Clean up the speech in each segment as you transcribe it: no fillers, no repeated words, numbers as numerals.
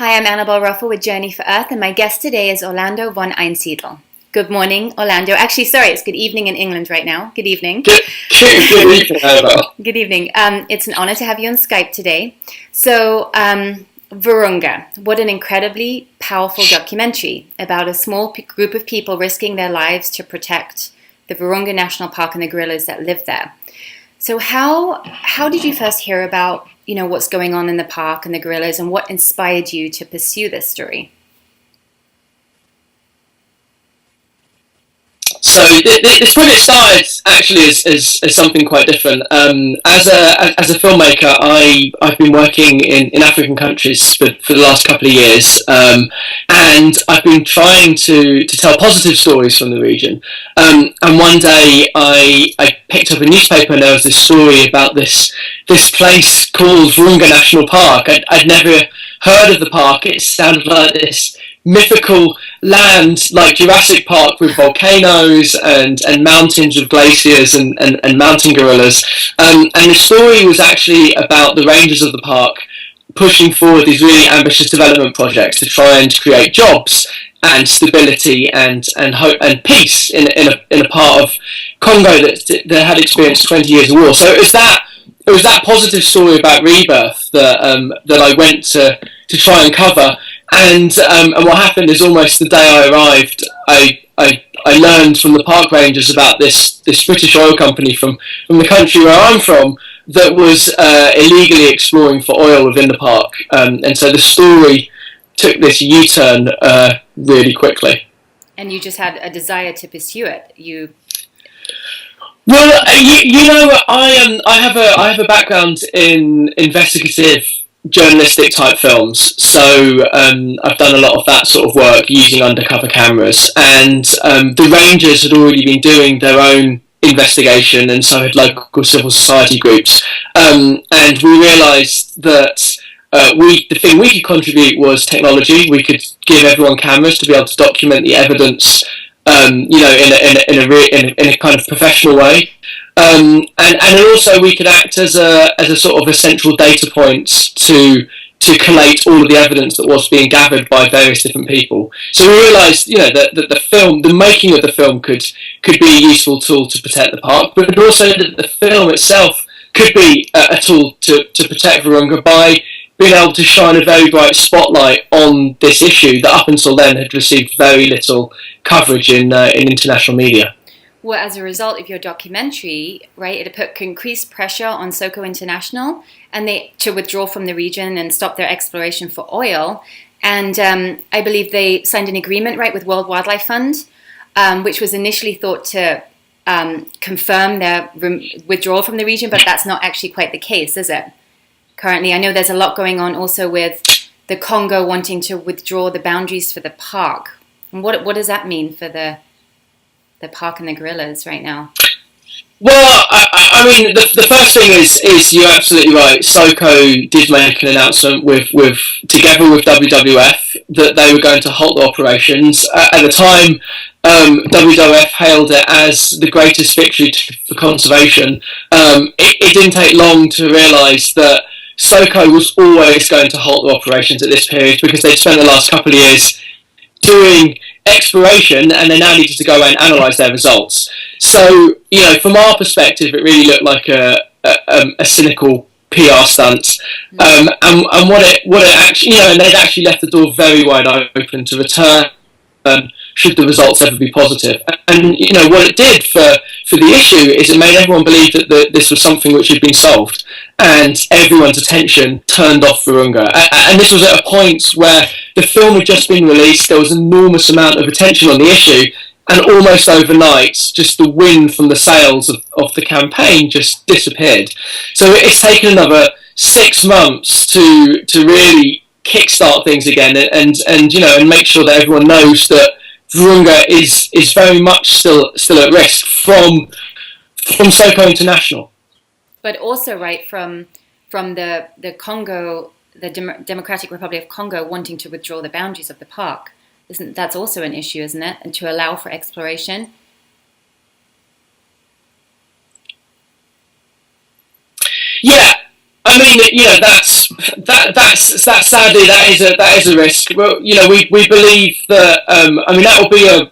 Hi, I'm Annabel Ruffell with Journey for Earth, and my guest today is Orlando von Einsiedel. Good morning, Orlando. Actually, sorry, it's good evening in England right now. Good evening. Good evening, Annabel. Good evening. It's an honor to have you on Skype today. So, Virunga, what an incredibly powerful documentary about a small group of people risking their lives to protect the Virunga National Park and the gorillas that live there. So how did you first hear about, what's going on in the park and the gorillas, and what inspired you to pursue this story? So this project started actually as something quite different. As a filmmaker, I've been working in African countries for the last couple of years, and I've been trying to tell positive stories from the region. And one day I picked up a newspaper and there was this story about this place called Virunga National Park. I'd never heard of the park. It sounded like this mythical land like Jurassic Park with volcanoes and mountains with glaciers and mountain gorillas. And the story was actually about the rangers of the park pushing forward these really ambitious development projects to try and create jobs and stability and hope and peace in a part of Congo that had experienced 20 years of war. So it was that positive story about rebirth that I went to try and cover. And what happened is almost the day I arrived, I learned from the park rangers about this British oil company from the country where I'm from that was illegally exploring for oil within the park. And so the story took this U-turn really quickly. And you just had a desire to pursue it. Well, I have a background in investigative journalistic type films, so I've done a lot of that sort of work using undercover cameras, and the rangers had already been doing their own investigation, and so had local civil society groups, and we realised that the thing we could contribute was technology. We could give everyone cameras to be able to document the evidence, in a kind of professional way. And also we could act as a sort of a central data point to collate all of the evidence that was being gathered by various different people. So we realised, that the making of the film could be a useful tool to protect the park, but also that the film itself could be a tool to protect Virunga by being able to shine a very bright spotlight on this issue that up until then had received very little coverage in international media. Well, as a result of your documentary, right, it put increased pressure on SOCO International to withdraw from the region and stop their exploration for oil. And I believe they signed an agreement, right, with World Wildlife Fund, which was initially thought to confirm their withdrawal from the region, but that's not actually quite the case, is it? Currently, I know there's a lot going on also with the Congo wanting to withdraw the boundaries for the park. And what does that mean for the park and the gorillas right now? Well, I mean, the first thing is you're absolutely right. SOCO did make an announcement together with WWF that they were going to halt the operations. At the time, WWF hailed it as the greatest victory for conservation. It didn't take long to realise that SOCO was always going to halt the operations at this period because they'd spent the last couple of years doing exploration and they now needed to go and analyse their results. So, from our perspective, it really looked like a cynical PR stunt. And what it actually, and they'd actually left the door very wide open to return should the results ever be positive. And what it did for the issue is it made everyone believe that this was something which had been solved, and everyone's attention turned off Virunga. And this was at a point where the film had just been released. There was an enormous amount of attention on the issue, and almost overnight, just the wind from the sails of the campaign just disappeared. So it's taken another 6 months to really kickstart things again, and make sure that everyone knows that Virunga is very much still at risk from SOCO International. But also, right, from the Congo, the Democratic Republic of Congo wanting to withdraw the boundaries of the park. That's also an issue, isn't it? And to allow for exploration. Yeah, I I mean, that's sadly that is a risk. Well, we believe that. I mean, that will be a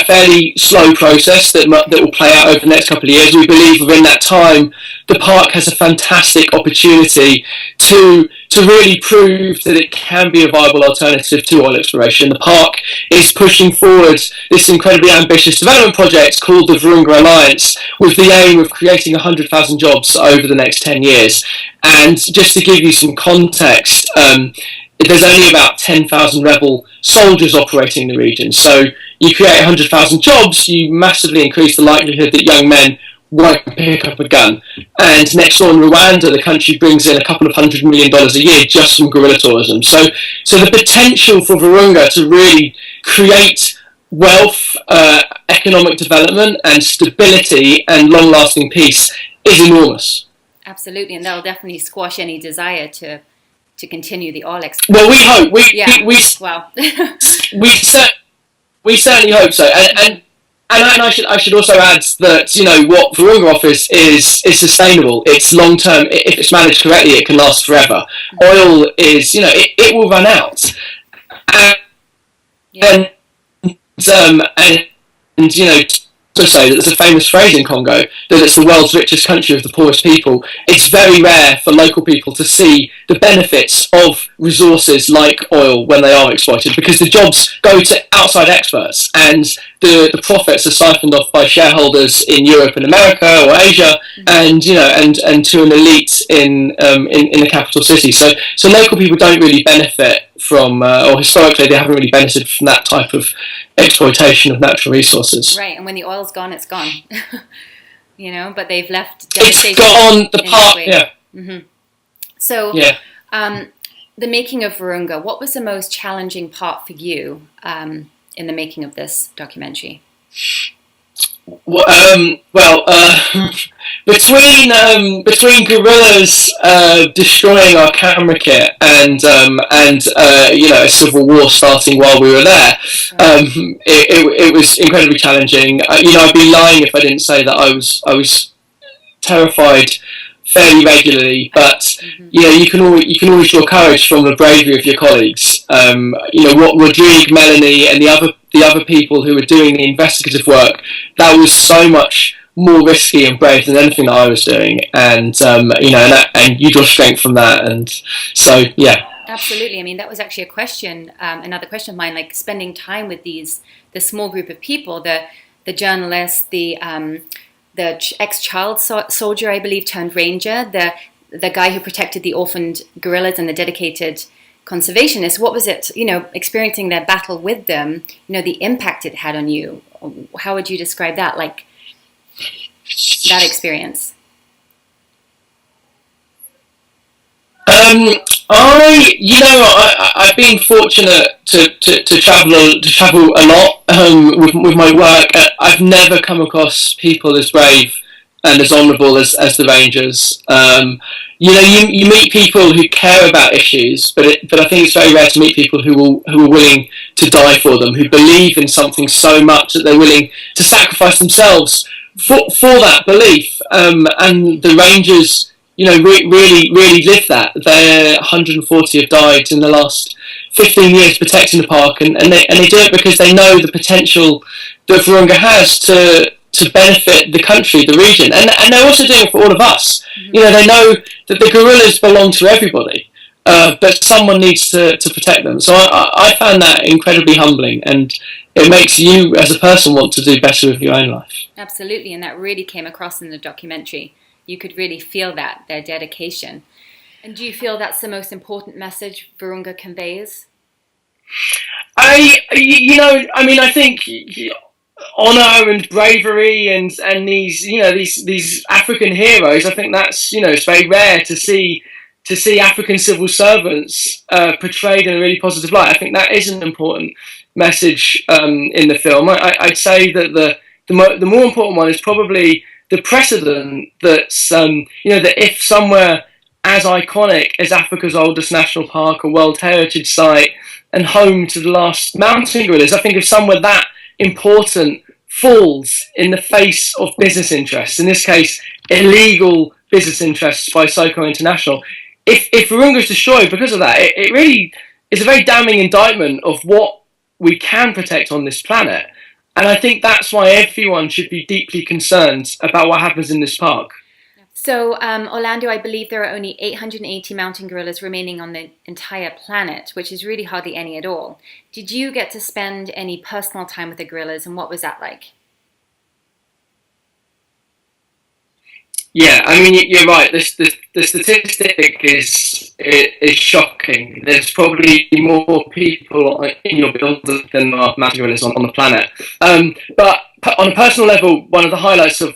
fairly slow process that will play out over the next couple of years. We believe within that time, the park has a fantastic opportunity to really prove that it can be a viable alternative to oil exploration. The park is pushing forward this incredibly ambitious development project called the Virunga Alliance, with the aim of creating 100,000 jobs over the next 10 years. And just to give you some context, there's only about 10,000 rebel soldiers operating in the region. So you create 100,000 jobs, you massively increase the likelihood that young men won't pick up a gun. And next door in Rwanda, the country brings in a couple of $100 million a year just from guerrilla tourism. So the potential for Virunga to really create wealth, economic development and stability and long-lasting peace is enormous. Absolutely, and that'll definitely squash any desire to continue the oil exploration. Well, we hope. We certainly hope so. And I should also add that what Virunga offers is sustainable. It's long term. If it's managed correctly, it can last forever. Oil is it will run out, and to say that there's a famous phrase in Congo that it's the world's richest country with the poorest people. It's very rare for local people to see the benefits of resources like oil when they are exploited, because the jobs go to outside experts and the profits are siphoned off by shareholders in Europe and America or Asia, and to an elite in the capital city. So local people don't really benefit from, or historically they haven't really benefited from that type of exploitation of natural resources. Right, and when the oil's gone, it's gone. But they've left devastation. It's gone. The part, yeah. Mm-hmm. So, the making of Virunga, what was the most challenging part for you in the making of this documentary? Between guerrillas destroying our camera kit and a civil war starting while we were there, it was incredibly challenging. I'd be lying if I didn't say that I was terrified fairly regularly, but you can always draw courage from the bravery of your colleagues. What Rodrigue, Melanie, and the other people who were doing the investigative work, that was so much more risky and brave than anything that I was doing, and and you draw strength from that, and so yeah. Absolutely. I mean, that was actually a question, another question of mine, like spending time with the small group of people, the journalists, the ex-child soldier, I believe, turned ranger, the guy who protected the orphaned guerrillas, and the dedicated conservationist. What was it, experiencing their battle with them, the impact it had on you? How would you describe that, like that experience? I've been fortunate to travel a lot with my work. I've never come across people as brave and as honourable as the Rangers. You meet people who care about issues, but I think it's very rare to meet people who are willing to die for them, who believe in something so much that they're willing to sacrifice themselves for that belief. And the Rangers, really live that. 140 have died in the last 15 years protecting the park, and they do it because they know the potential that Virunga has to benefit the country, the region, and they're also doing it for all of us. Mm-hmm. They know that the gorillas belong to everybody, but someone needs to protect them. So I found that incredibly humbling, and it makes you as a person want to do better with your own life. Absolutely, and that really came across in the documentary. You could really feel that, their dedication. And do you feel that's the most important message Virunga conveys? I think honour and bravery and these African heroes, I think that's, it's very rare to see African civil servants portrayed in a really positive light. I think that is an important message in the film. I'd say that the more important one is probably the precedent that's, that if somewhere as iconic as Africa's oldest national park, a World Heritage Site, and home to the last mountain gorillas, I think if somewhere that important falls in the face of business interests, in this case, illegal business interests by Soko International, if Virunga is destroyed because of that, it really is a very damning indictment of what we can protect on this planet. And I think that's why everyone should be deeply concerned about what happens in this park. So, Orlando, I believe there are only 880 mountain gorillas remaining on the entire planet, which is really hardly any at all. Did you get to spend any personal time with the gorillas, and what was that like? Yeah, I mean, you're right. The statistic is shocking. There's probably more people in your building than there are mountain gorillas on the planet. But on a personal level, one of the highlights of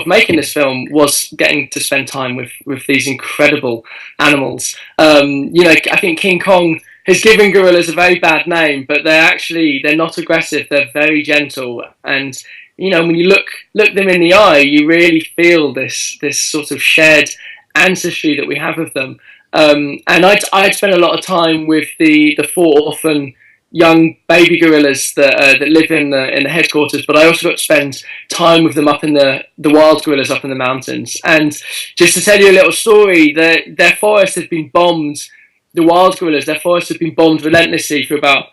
making this film was getting to spend time with these incredible animals. I think King Kong has given gorillas a very bad name, but they're not aggressive. They're very gentle, and when you look them in the eye, you really feel this sort of shared ancestry that we have of them. And I'd spent a lot of time with the four orphan young baby gorillas that live in the headquarters, but I also got to spend time with them up in the wild gorillas up in the mountains. And just to tell you a little story, their forest had been bombed. The wild gorillas, their forest had been bombed relentlessly for about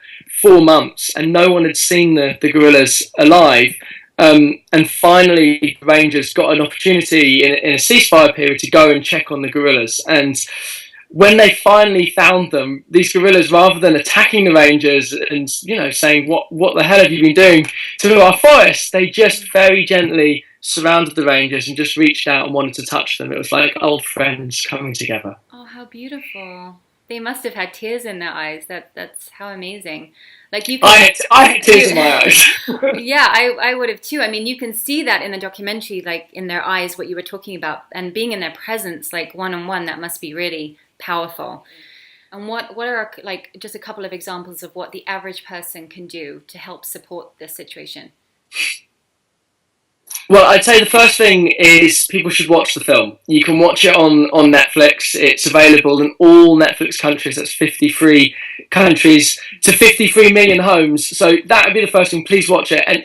4 months, and no one had seen the gorillas alive. And finally, the Rangers got an opportunity in a ceasefire period to go and check on the gorillas. And when they finally found them, these gorillas, rather than attacking the Rangers and saying what the hell have you been doing to our forest, they just very gently surrounded the Rangers and just reached out and wanted to touch them. It was like old friends coming together. Oh, how beautiful. They must have had tears in their eyes. That's how amazing. Like you can, I had tears in my eyes. yeah, I would have too. I mean, you can see that in the documentary, like in their eyes, what you were talking about, and being in their presence, like one on one, that must be really powerful. And what are like just a couple of examples of what the average person can do to help support this situation? Well, I'd say the first thing is people should watch the film. You can watch it on Netflix. It's available in all Netflix countries. That's 53 countries to 53 million homes. So that would be the first thing. Please watch it. And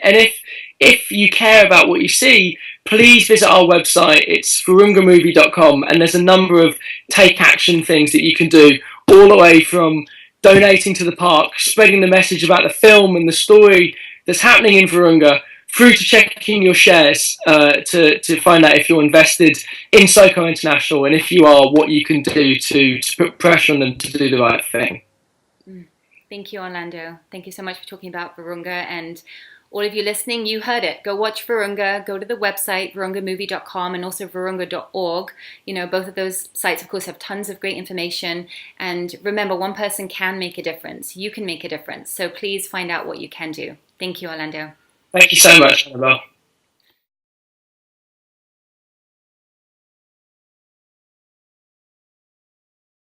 if you care about what you see, please visit our website. It's virungamovie.com, and there's a number of take action things that you can do, all the way from donating to the park, spreading the message about the film and the story that's happening in Virunga, through to checking your shares to find out if you're invested in SOCO International, and if you are, what you can do to put pressure on them to do the right thing. Thank you, Orlando. Thank you so much for talking about Virunga. And all of you listening, you heard it. Go watch Virunga. Go to the website, virungamovie.com, and also virunga.org. Both of those sites, of course, have tons of great information. And remember, one person can make a difference. You can make a difference. So please find out what you can do. Thank you, Orlando. Thank you so much, Annabel.